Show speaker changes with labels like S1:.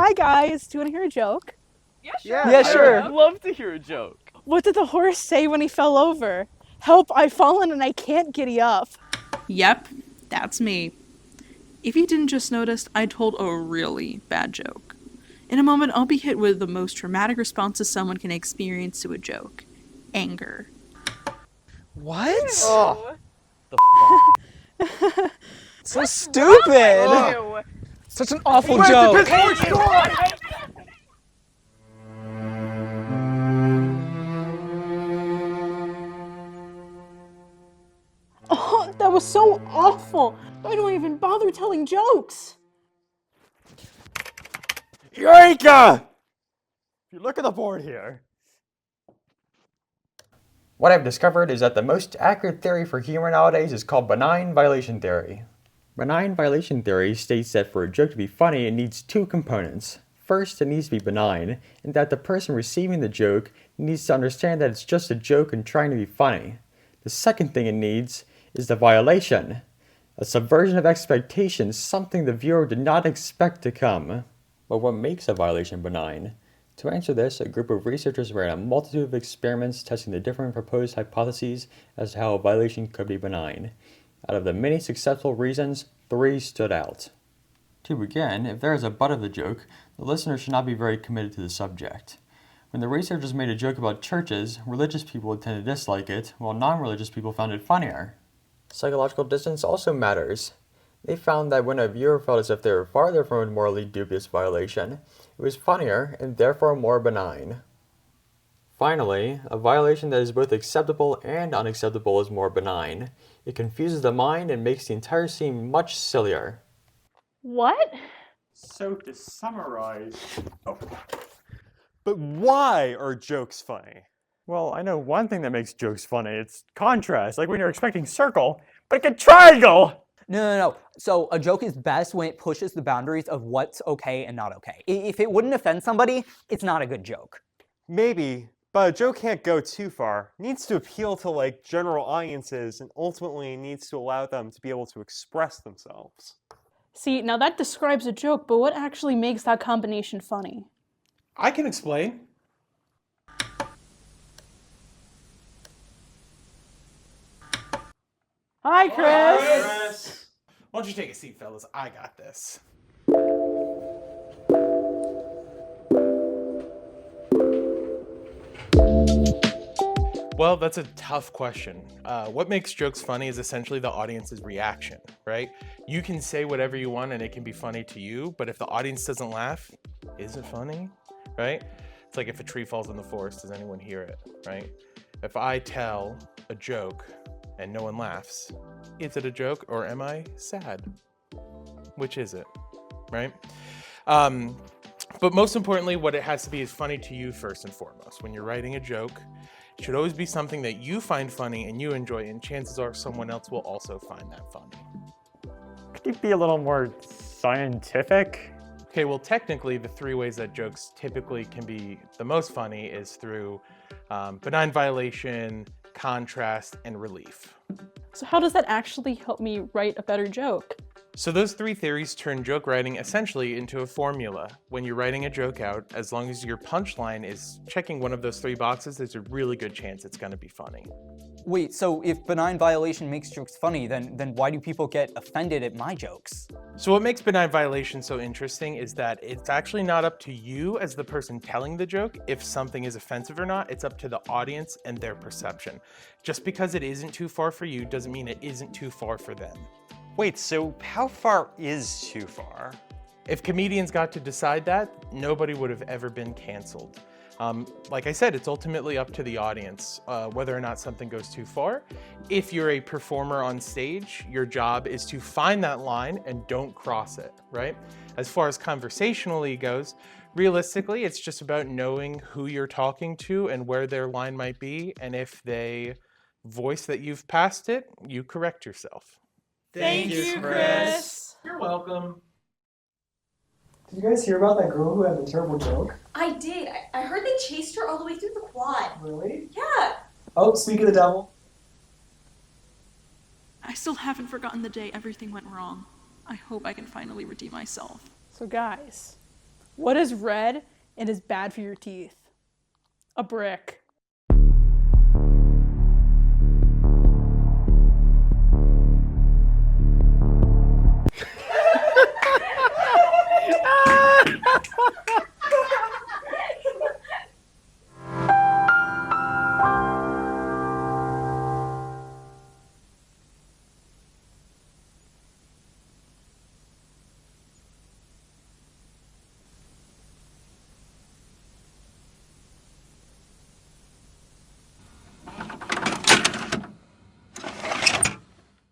S1: Hi guys, do you want to hear a joke?
S2: Yeah, sure.
S3: Yeah, sure.
S2: I'd love to hear a joke.
S1: What did the horse say when he fell over? Help, I've fallen and I can't giddy up.
S4: Yep, that's me. If you didn't just notice, I told a really bad joke. In a moment, I'll be hit with the most traumatic responses someone can experience to a joke. Anger.
S3: What?
S2: Oh.
S3: So stupid!
S2: Ew.
S3: Such an awful joke!
S1: Oh, that was so awful. I don't even bother telling jokes.
S3: Eureka! If you look at the board here.
S5: What I've discovered is that the most accurate theory for humor nowadays is called benign violation theory. Benign violation theory states that for a joke to be funny, it needs two components. First, it needs to be benign, and that the person receiving the joke needs to understand that it's just a joke and trying to be funny. The second thing it needs is the violation, a subversion of expectations, something the viewer did not expect to come. But what makes a violation benign? To answer this, a group of researchers ran a multitude of experiments testing the different proposed hypotheses as to how a violation could be benign. Out of the many successful reasons, 3 stood out. To begin, if there is a butt of the joke, the listener should not be very committed to the subject. When the researchers made a joke about churches, religious people would tend to dislike it, while non-religious people found it funnier. Psychological distance also matters. They found that when a viewer felt as if they were farther from a morally dubious violation, it was funnier and therefore more benign. Finally, a violation that is both acceptable and unacceptable is more benign. It confuses the mind and makes the entire scene much sillier.
S1: What?
S3: So to summarize... But why are jokes funny? Well, I know one thing that makes jokes funny. It's contrast. Like when you're expecting circle, but it get triangle!
S6: No. So a joke is best when it pushes the boundaries of what's okay and not okay. If it wouldn't offend somebody, it's not a good joke.
S7: Maybe, but a joke can't go too far. It needs to appeal to like general audiences and ultimately needs to allow them to be able to express themselves.
S1: See, now that describes a joke, but what actually makes that combination funny?
S8: I can explain.
S1: Hi, Chris.
S8: Why don't you take a seat, fellas? I got this. Well, that's a tough question. What makes jokes funny is essentially the audience's reaction, right? You can say whatever you want and it can be funny to you, but if the audience doesn't laugh, is it funny, right? It's like if a tree falls in the forest, does anyone hear it, right? If I tell a joke and no one laughs, is it a joke or am I sad? Which is it, right? But most importantly, what it has to be is funny to you first and foremost. When you're writing a joke, it should always be something that you find funny and you enjoy, and chances are someone else will also find that funny.
S3: Could you be a little more scientific?
S8: Okay, well, technically, the 3 ways that jokes typically can be the most funny is through benign violation, contrast, and relief.
S1: So how does that actually help me write a better joke?
S8: So those 3 theories turn joke writing essentially into a formula. When you're writing a joke out, as long as your punchline is checking one of those 3 boxes, there's a really good chance it's going to be funny.
S6: Wait, so if benign violation makes jokes funny, then why do people get offended at my jokes?
S8: So what makes benign violation so interesting is that it's actually not up to you as the person telling the joke if something is offensive or not. It's up to the audience and their perception. Just because it isn't too far for you doesn't mean it isn't too far for them.
S7: Wait, so how far is too far?
S8: If comedians got to decide that, nobody would have ever been canceled. Like I said, it's ultimately up to the audience whether or not something goes too far. If you're a performer on stage, your job is to find that line and don't cross it, right? As far as conversationally goes, realistically, it's just about knowing who you're talking to and where their line might be, and if they voice that you've passed it, you correct yourself.
S1: Thank you, Chris.
S8: You're welcome.
S9: Did you guys hear about that girl who had the terrible joke?
S10: I did. I heard they chased her all the way through the quad.
S9: Really?
S10: Yeah.
S9: Oh, speak of the devil.
S4: I still haven't forgotten the day everything went wrong. I hope I can finally redeem myself.
S1: So guys, What is red and is bad for your teeth? A brick.